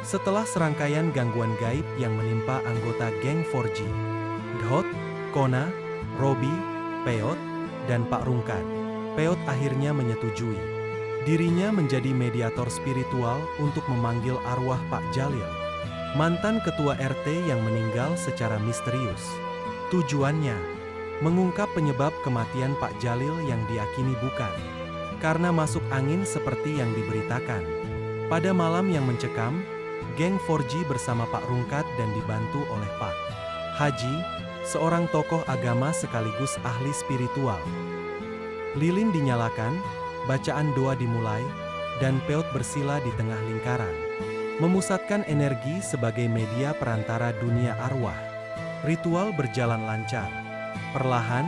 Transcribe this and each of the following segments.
Setelah serangkaian gangguan gaib yang menimpa anggota geng 4G, Dhot, Kona, Robi, Peot, dan Pak Rungkat, Peot akhirnya menyetujui. Dirinya menjadi mediator spiritual untuk memanggil arwah Pak Jalil, mantan ketua RT yang meninggal secara misterius. Tujuannya, mengungkap penyebab kematian Pak Jalil yang diyakini bukan karena masuk angin seperti yang diberitakan. Pada malam yang mencekam, geng 4G bersama Pak Rungkat dan dibantu oleh Pak Haji, seorang tokoh agama sekaligus ahli spiritual. Lilin dinyalakan, bacaan doa dimulai, dan Peot bersila di tengah lingkaran, memusatkan energi sebagai media perantara dunia arwah. Ritual berjalan lancar. Perlahan,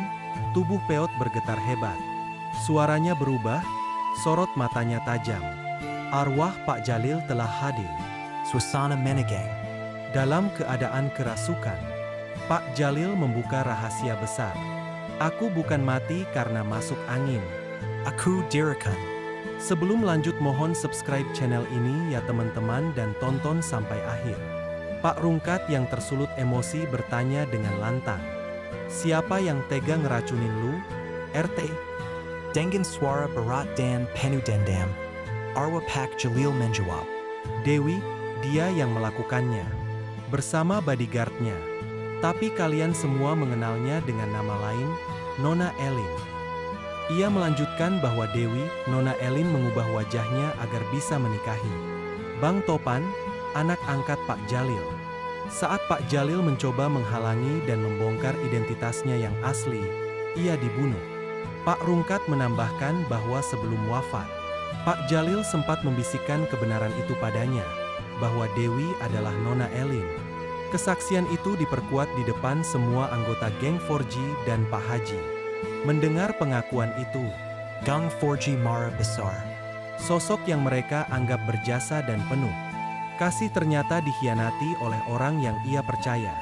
tubuh Peot bergetar hebat. Suaranya berubah, sorot matanya tajam. Arwah Pak Jalil telah hadir. Suasana menegang. Dalam keadaan kerasukan, Pak Jalil membuka rahasia besar. Aku bukan mati karena masuk angin. Aku dirikan. Sebelum lanjut mohon subscribe channel ini ya teman-teman dan tonton sampai akhir. Pak Rungkat yang tersulut emosi bertanya dengan lantang. Siapa yang tega ngeracunin lu, RT? Dengan suara berat dan penuh dendam, arwah Pak Jalil menjawab. Dewi, dia yang melakukannya. Bersama bodyguardnya. Tapi kalian semua mengenalnya dengan nama lain, Nona Elin. Ia melanjutkan bahwa Dewi, Nona Elin mengubah wajahnya agar bisa menikahi Bang Topan, anak angkat Pak Jalil. Saat Pak Jalil mencoba menghalangi dan membongkar identitasnya yang asli, ia dibunuh. Pak Rungkat menambahkan bahwa sebelum wafat, Pak Jalil sempat membisikkan kebenaran itu padanya, bahwa Dewi adalah Nona Elin. Kesaksian itu diperkuat di depan semua anggota geng 4G dan Pak Haji. Mendengar pengakuan itu, Gang 4G marah besar. sosok yang mereka anggap berjasa dan penuh kasih ternyata dikhianati oleh orang yang ia percaya.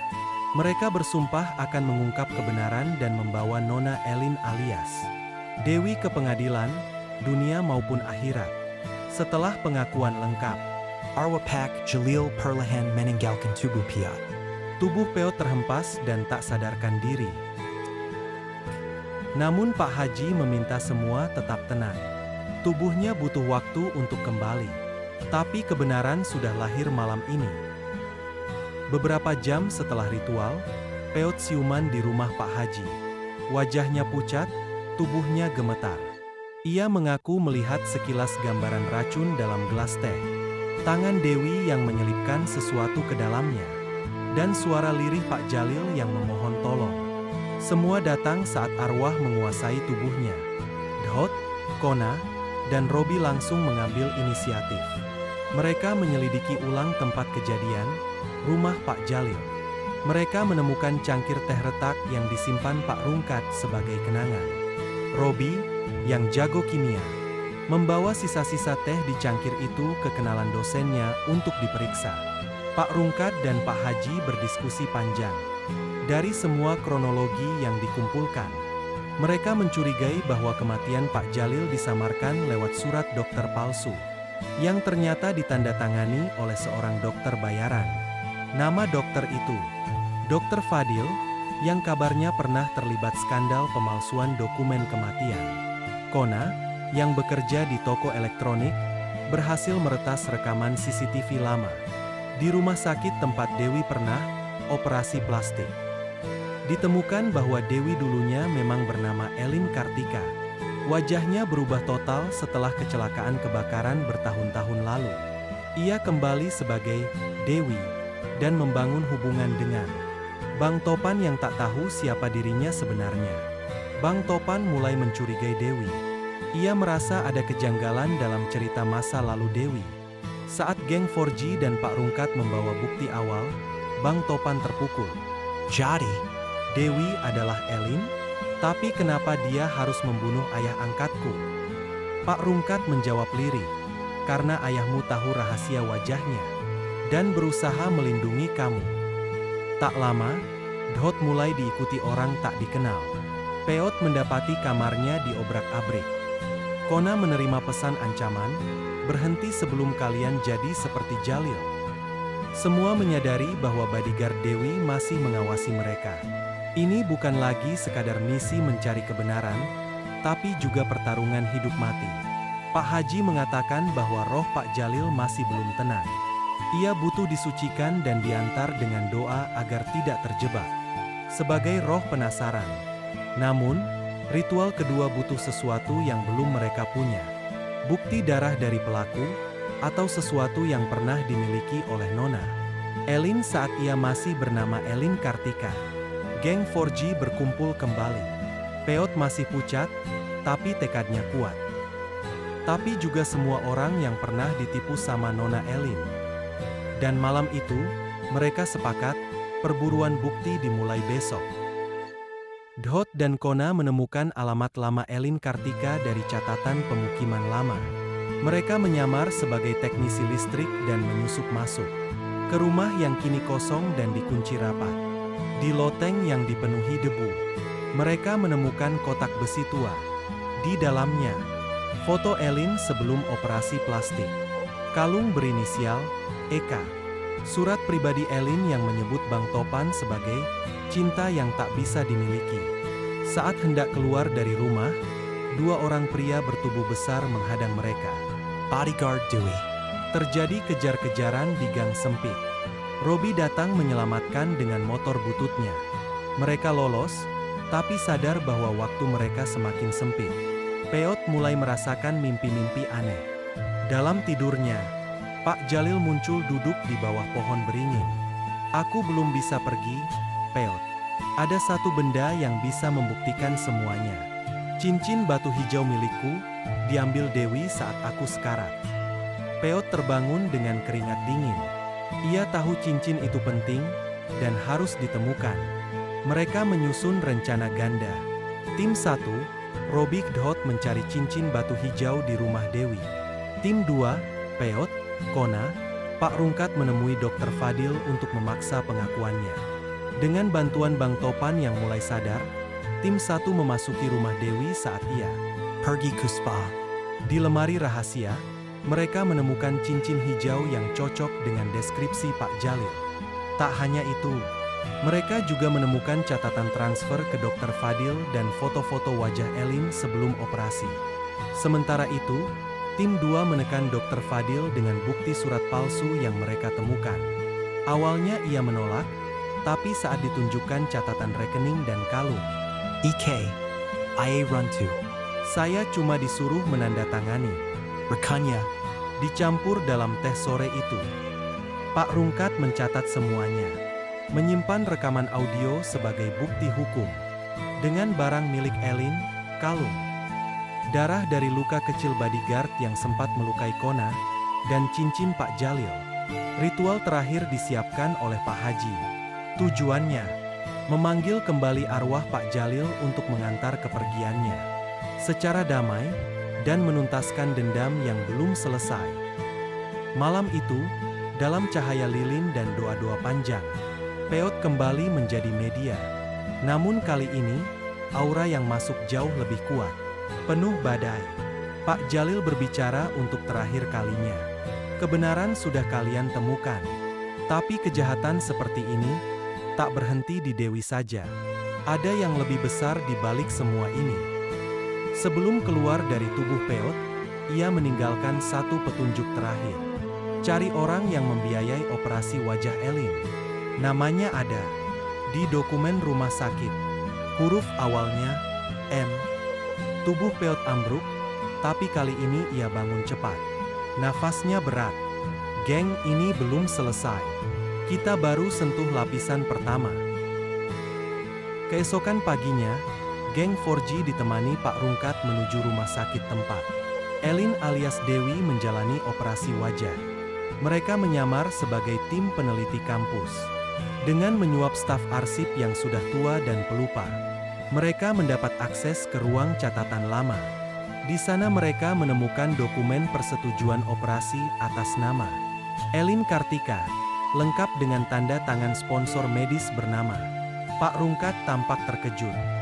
Mereka bersumpah akan mengungkap kebenaran dan membawa Nona Elin alias Dewi ke pengadilan, dunia maupun akhirat. Setelah pengakuan lengkap, Arwah Pak Jalil perlahan meninggalkan tubuh Peot. tubuh Peot terhempas dan tak sadarkan diri. Namun Pak Haji meminta semua tetap tenang. Tubuhnya butuh waktu untuk kembali. Tapi kebenaran sudah lahir malam ini. Beberapa jam setelah ritual, Peot siuman di rumah Pak Haji. Wajahnya pucat, tubuhnya gemetar. Ia mengaku melihat sekilas gambaran racun dalam gelas teh. Tangan Dewi yang menyelipkan sesuatu ke dalamnya. Dan suara lirih Pak Jalil yang memohon tolong. Semua datang saat arwah menguasai tubuhnya. Dhot, Kona, dan Robi langsung mengambil inisiatif. Mereka menyelidiki ulang tempat kejadian, rumah Pak Jalil. Mereka menemukan cangkir teh retak yang disimpan Pak Rungkat sebagai kenangan. Robi, yang jago kimia, membawa sisa-sisa teh di cangkir itu ke kenalan dosennya untuk diperiksa. Pak Rungkat dan Pak Haji berdiskusi panjang. Dari semua kronologi yang dikumpulkan, mereka mencurigai bahwa kematian Pak Jalil disamarkan lewat surat dokter palsu, yang ternyata ditandatangani oleh seorang dokter bayaran. Nama dokter itu, Dr. Fadil, yang kabarnya pernah terlibat skandal pemalsuan dokumen kematian. Kona, yang bekerja di toko elektronik, berhasil meretas rekaman CCTV lama di rumah sakit tempat Dewi pernah operasi plastik. Ditemukan bahwa Dewi dulunya memang bernama Elin Kartika. Wajahnya berubah total setelah kecelakaan kebakaran bertahun-tahun lalu. Ia kembali sebagai Dewi dan membangun hubungan dengan Bang Topan yang tak tahu siapa dirinya sebenarnya. Bang Topan mulai mencurigai Dewi. Ia merasa ada kejanggalan dalam cerita masa lalu Dewi. Saat geng 4G dan Pak Rungkat membawa bukti awal, Bang Topan terpukul. Jadi, Dewi adalah Elin? Tapi kenapa dia harus membunuh ayah angkatku? Pak Rungkat menjawab lirih, karena ayahmu tahu rahasia wajahnya, dan berusaha melindungi kamu. Tak lama, Dhot mulai diikuti orang tak dikenal. Peot mendapati kamarnya diobrak-abrik. Kona menerima pesan ancaman, berhenti sebelum kalian jadi seperti Jalil. Semua menyadari bahwa bodyguard Dewi masih mengawasi mereka. Ini bukan lagi sekadar misi mencari kebenaran, tapi juga pertarungan hidup mati. Pak Haji mengatakan bahwa roh Pak Jalil masih belum tenang. Ia butuh disucikan dan diantar dengan doa agar tidak terjebak sebagai roh penasaran. Namun, ritual kedua butuh sesuatu yang belum mereka punya. Bukti darah dari pelaku, atau sesuatu yang pernah dimiliki oleh Nona Elin saat ia masih bernama Elin Kartika. Geng 4G berkumpul kembali. Peot masih pucat, tapi tekadnya kuat. Tapi juga semua orang yang pernah ditipu sama Nona Elin. Dan malam itu, mereka sepakat, perburuan bukti dimulai besok. Dhot dan Kona menemukan alamat lama Elin Kartika dari catatan pemukiman lama. Mereka menyamar sebagai teknisi listrik dan menyusup masuk ke rumah yang kini kosong dan dikunci rapat. Di loteng yang dipenuhi debu, mereka menemukan kotak besi tua. Di dalamnya, foto Elin sebelum operasi plastik. Kalung berinisial Eka. Surat pribadi Elin yang menyebut Bang Topan sebagai cinta yang tak bisa dimiliki. Saat hendak keluar dari rumah, dua orang pria bertubuh besar menghadang mereka. Bodyguard Dewey. Terjadi kejar-kejaran di gang sempit. Robi datang menyelamatkan dengan motor bututnya. Mereka lolos, tapi sadar bahwa waktu mereka semakin sempit. Peot mulai merasakan mimpi-mimpi aneh. Dalam tidurnya, Pak Jalil muncul duduk di bawah pohon beringin. Aku belum bisa pergi, Peot. Ada satu benda yang bisa membuktikan semuanya. Cincin batu hijau milikku, diambil Dewi saat aku sekarat. Peot terbangun dengan keringat dingin. Ia tahu cincin itu penting, dan harus ditemukan. Mereka menyusun rencana ganda. Tim 1, Robi Dhot mencari cincin batu hijau di rumah Dewi. Tim 2, Peot, Kona, Pak Rungkat menemui Dr. Fadil untuk memaksa pengakuannya. Dengan bantuan Bang Topan yang mulai sadar, tim 1 memasuki rumah Dewi saat ia Pergi ke spa. di lemari rahasia. Mereka menemukan cincin hijau yang cocok dengan deskripsi Pak Jalil. Tak hanya itu, mereka juga menemukan catatan transfer ke Dr. Fadil dan foto-foto wajah Elin sebelum operasi. Sementara itu, tim 2 menekan Dr. Fadil dengan bukti surat palsu yang mereka temukan. Awalnya ia menolak, tapi saat ditunjukkan catatan rekening dan kalung, EK. IA Run 2. saya cuma disuruh menandatangani. Rekanya. Dicampur dalam teh sore itu. Pak Rungkat mencatat semuanya. Menyimpan rekaman audio sebagai bukti hukum. Dengan barang milik Elin, kalung. Darah dari luka kecil bodyguard yang sempat melukai Kona, dan cincin Pak Jalil. Ritual terakhir disiapkan oleh Pak Haji. Tujuannya, memanggil kembali arwah Pak Jalil untuk mengantar kepergiannya secara damai, dan menuntaskan dendam yang belum selesai. Malam itu, dalam cahaya lilin dan doa-doa panjang, Peot kembali menjadi media. Namun kali ini, aura yang masuk jauh lebih kuat. Penuh badai. Pak Jalil berbicara untuk terakhir kalinya. Kebenaran sudah kalian temukan. Tapi kejahatan seperti ini, tak berhenti di Dewi saja. Ada yang lebih besar di balik semua ini. Sebelum keluar dari tubuh Peot, ia meninggalkan satu petunjuk terakhir. Cari orang yang membiayai operasi wajah Elin. Namanya ada di dokumen rumah sakit. Huruf awalnya M. Tubuh Peot ambruk, tapi kali ini ia bangun cepat. Nafasnya berat. Geng, ini belum selesai. Kita baru sentuh lapisan pertama. Keesokan paginya, geng 4G ditemani Pak Rungkat menuju rumah sakit tempat Elin alias Dewi menjalani operasi wajah. Mereka menyamar sebagai tim peneliti kampus. Dengan menyuap staf arsip yang sudah tua dan pelupa, mereka mendapat akses ke ruang catatan lama. Di sana mereka menemukan dokumen persetujuan operasi atas nama Elin Kartika, lengkap dengan tanda tangan sponsor medis bernama. Pak Rungkat tampak terkejut.